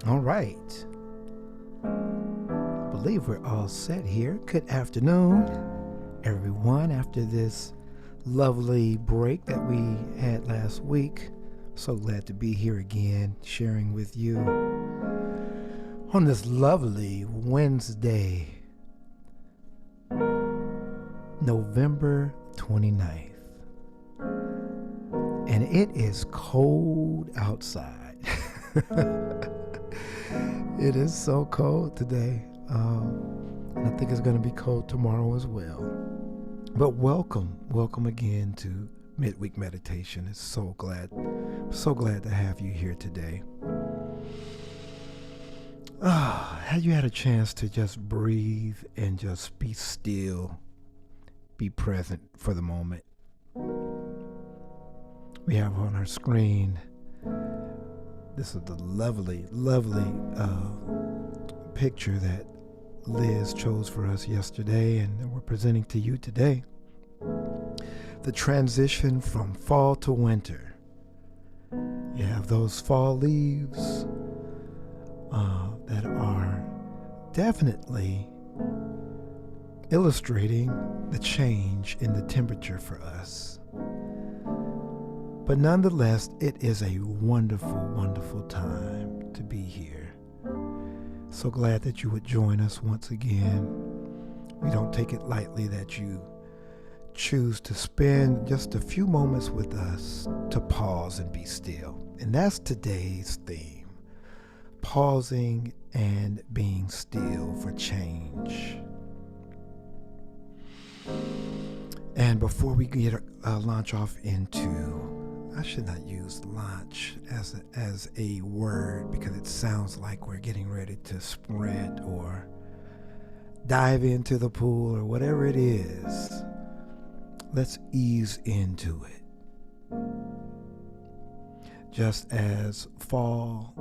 All right. I believe we're all set here. Good afternoon, everyone. After this lovely break that we had last week, so glad to be here again, sharing with you on this lovely Wednesday, November 29th. And it is cold outside. It is so cold today. And I think it's going to be cold tomorrow as well. But welcome again to Midweek Meditation. It's so glad to have you here today. Have you had a chance to just breathe and just be still, be present for the moment? We have on our screen, this is the lovely picture that Liz chose for us yesterday and we're presenting to you today. The transition from fall to winter. You have those fall leaves that are definitely illustrating the change in the temperature for us. But nonetheless, it is a wonderful time to be here. So glad that you would join us once again. We don't take it lightly that you choose to spend just a few moments with us to pause and be still. And that's today's theme. Pausing and being still for change. And before we get launch off into, I should not use launch as a word because it sounds like we're getting ready to sprint or dive into the pool or whatever it is. Let's ease into it. Just as fall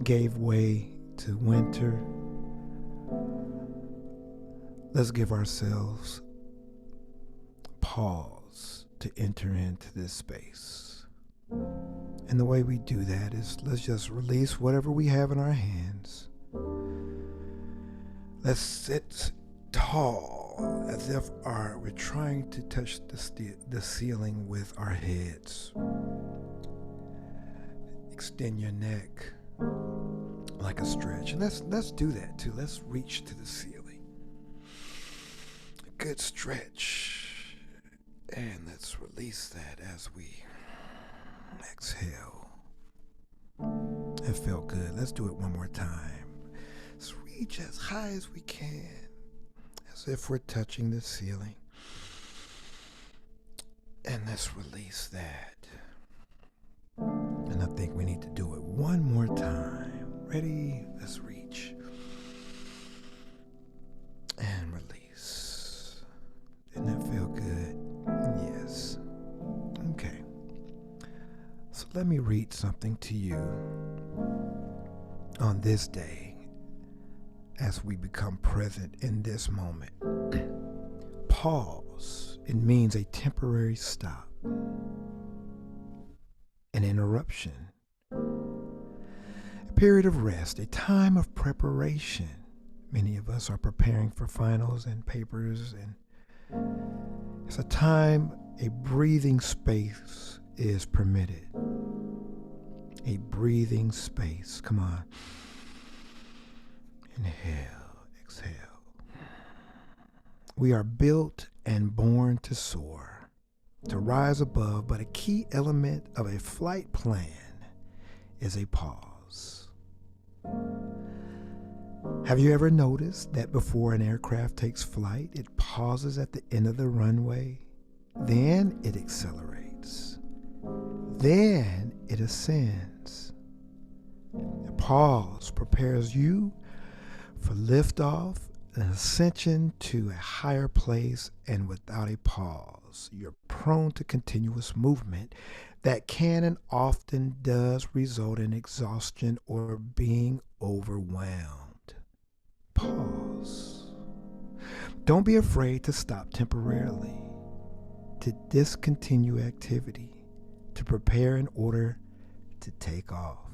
gave way to winter, let's give ourselves pause to enter into this space. And the way we do that is let's just release whatever we have in our hands. Let's sit tall as if we're trying to touch the ceiling with our heads. Extend your neck like a stretch. And let's do that too. Let's reach to the ceiling. A good stretch. And let's release that as we exhale. It felt good. Let's do it one more time. Let's reach as high as we can, as if we're touching the ceiling. And let's release that. And I think we need to do it one more time. Ready? Let's reach. And release. Didn't that feel good? Yes. Okay. So let me read something to you on this day as we become present in this moment. Pause. It means a temporary stop, an interruption, a period of rest, a time of preparation. Many of us are preparing for finals and papers, and it's a time a breathing space is permitted. A breathing space. Come on. Inhale, exhale. We are built and born to soar, to rise above, but a key element of a flight plan is a pause. Have you ever noticed that before an aircraft takes flight, it pauses at the end of the runway? Then it accelerates. Then it ascends. A pause prepares you for liftoff, an ascension to a higher place, and without a pause, you're prone to continuous movement that can and often does result in exhaustion or being overwhelmed. Pause. Don't be afraid to stop temporarily, to discontinue activity, to prepare in order to take off.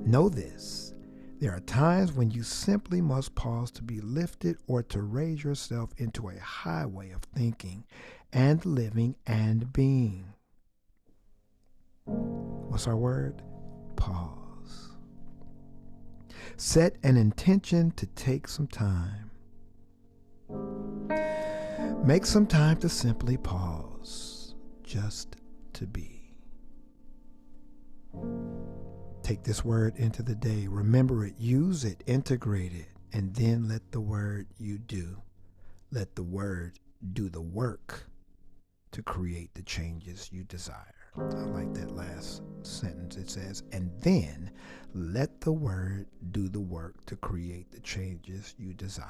Know this. There are times when you simply must pause to be lifted or to raise yourself into a high way of thinking and living and being. What's our word? Pause. Set an intention to take some time. Make some time to simply pause, just to be. Take this word into the day. Remember it, use it, integrate it, and then let the word you do. Let the word do the work to create the changes you desire. I like that last sentence. It says, and then let the word do the work to create the changes you desire.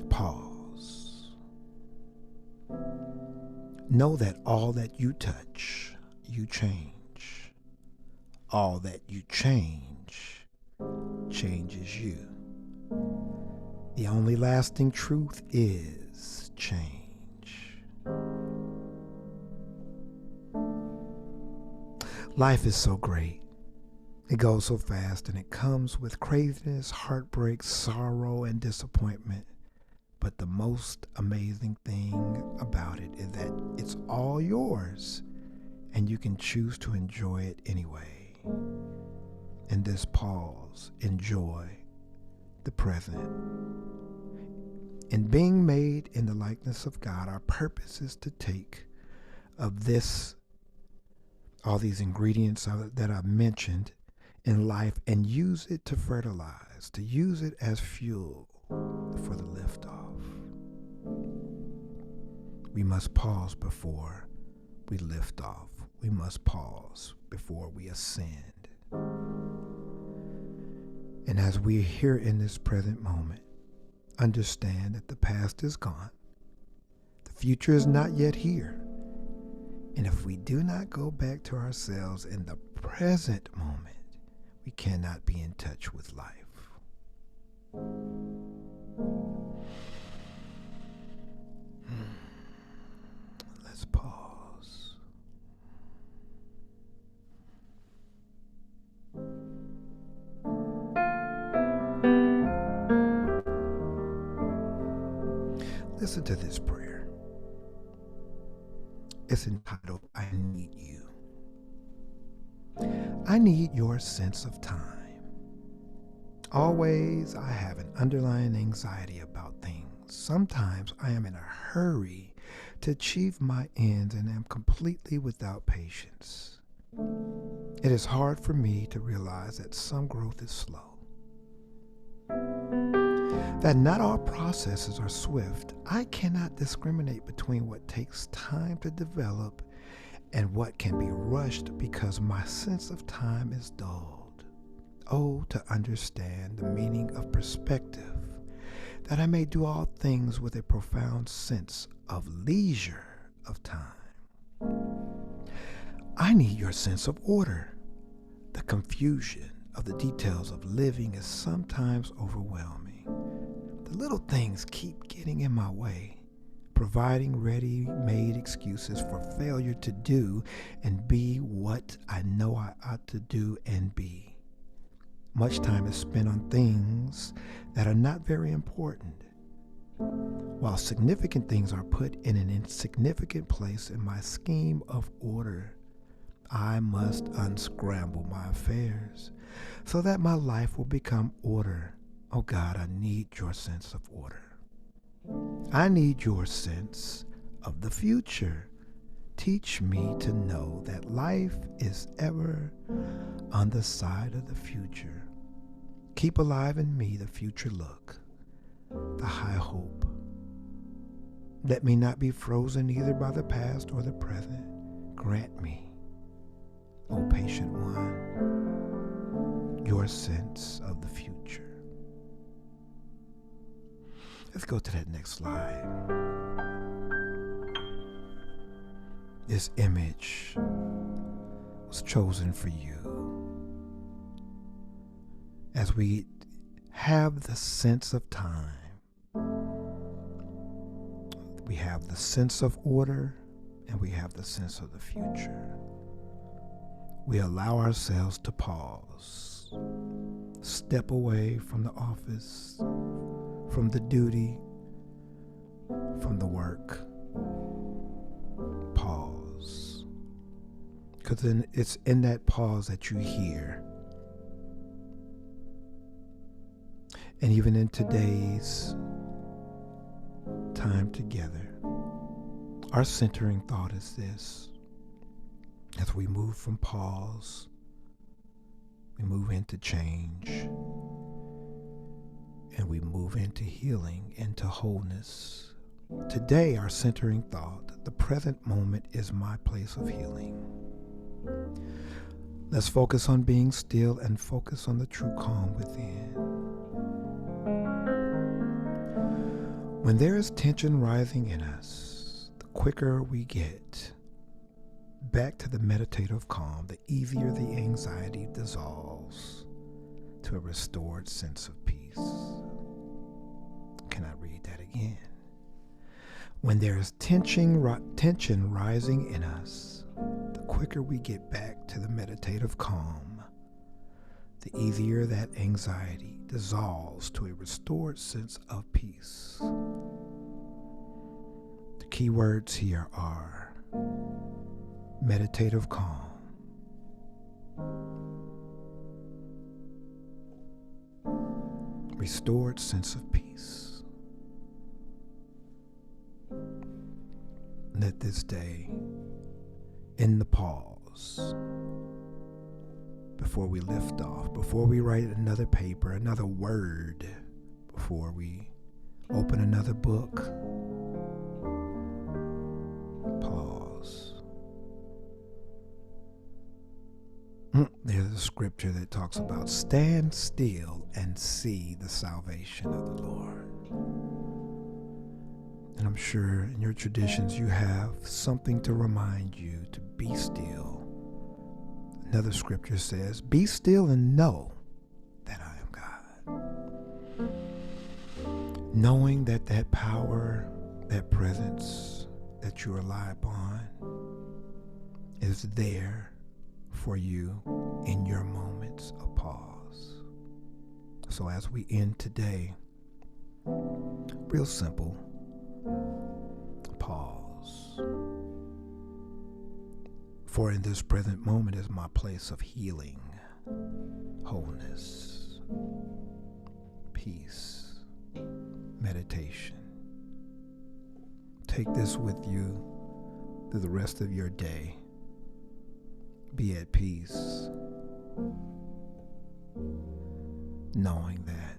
Pause. Know that all that you touch, you change. All that you change, changes you. The only lasting truth is change. Life is so great. It goes so fast, and it comes with craziness, heartbreak, sorrow, and disappointment. But the most amazing thing about it is that it's all yours, and you can choose to enjoy it anyway. In this pause, enjoy the present. In being made in the likeness of God, our purpose is to take of this, all these ingredients that I've mentioned in life, and use it to fertilize, to use it as fuel for the liftoff. We must pause before we lift off. We must pause before we ascend. And as we are here in this present moment, understand that the past is gone. The future is not yet here. And if we do not go back to ourselves in the present moment, we cannot be in touch with life. Let's pause. Listen to this prayer. It's entitled, I Need You. I need your sense of time. Always I have an underlying anxiety about things. Sometimes I am in a hurry to achieve my ends and am completely without patience. It is hard for me to realize that some growth is slow. That not all processes are swift. I cannot discriminate between what takes time to develop and what can be rushed because my sense of time is dulled. Oh, to understand the meaning of perspective, that I may do all things with a profound sense of leisure of time. I need your sense of order. The confusion of the details of living is sometimes overwhelming. The little things keep getting in my way, providing ready-made excuses for failure to do and be what I know I ought to do and be. Much time is spent on things that are not very important, while significant things are put in an insignificant place in my scheme of order. I must unscramble my affairs so that my life will become order. Oh God, I need your sense of order. I need your sense of the future. Teach me to know that life is ever on the side of the future. Keep alive in me the future look, the high hope. Let me not be frozen either by the past or the present. Grant me, O patient one, your sense of the future. Let's go to that next slide. This image was chosen for you. As we have the sense of time, we have the sense of order, and we have the sense of the future. We allow ourselves to pause Step away from the office, from the duty, from the work. Pause. Because it's in that pause that you hear. And even in today's time together, our centering thought is this. As we move from pause, we move into change, and we move into healing, into wholeness. Today, our centering thought, the present moment is my place of healing. Let's focus on being still and focus on the true calm within. When there is tension rising in us, the quicker we get back to the meditative calm, the easier the anxiety dissolves to a restored sense of peace. Can I read that again? When there is tension rising in us, the quicker we get back to the meditative calm, the easier that anxiety dissolves to a restored sense of peace. The key words here are meditative calm, restored sense of peace. Let this day, in the pause, before we lift off, before we write another paper, another word, before we open another book, pause. There's a scripture that talks about stand still and see the salvation of the Lord. And I'm sure in your traditions you have something to remind you to be still. Another scripture says, be still and know that I am God. Knowing that that power, that presence that you rely upon is there for you in your moments of pause. So as we end today, real simple, pause. For in this present moment is my place of healing, wholeness, peace, meditation. Take this with you through the rest of your day. Be at peace, knowing that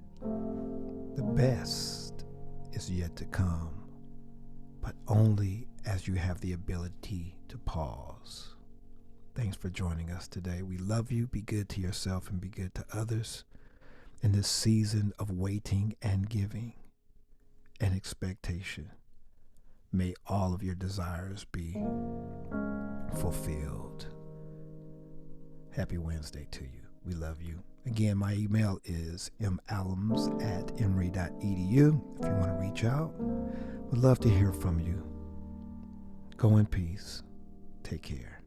the best is yet to come, but only as you have the ability to pause. Thanks for joining us today. We love you. Be good to yourself and be good to others in this season of waiting and giving and expectation. May all of your desires be fulfilled. Happy Wednesday to you. We love you. Again, my email is malams@emory.edu. If you want to reach out, we'd love to hear from you. Go in peace. Take care.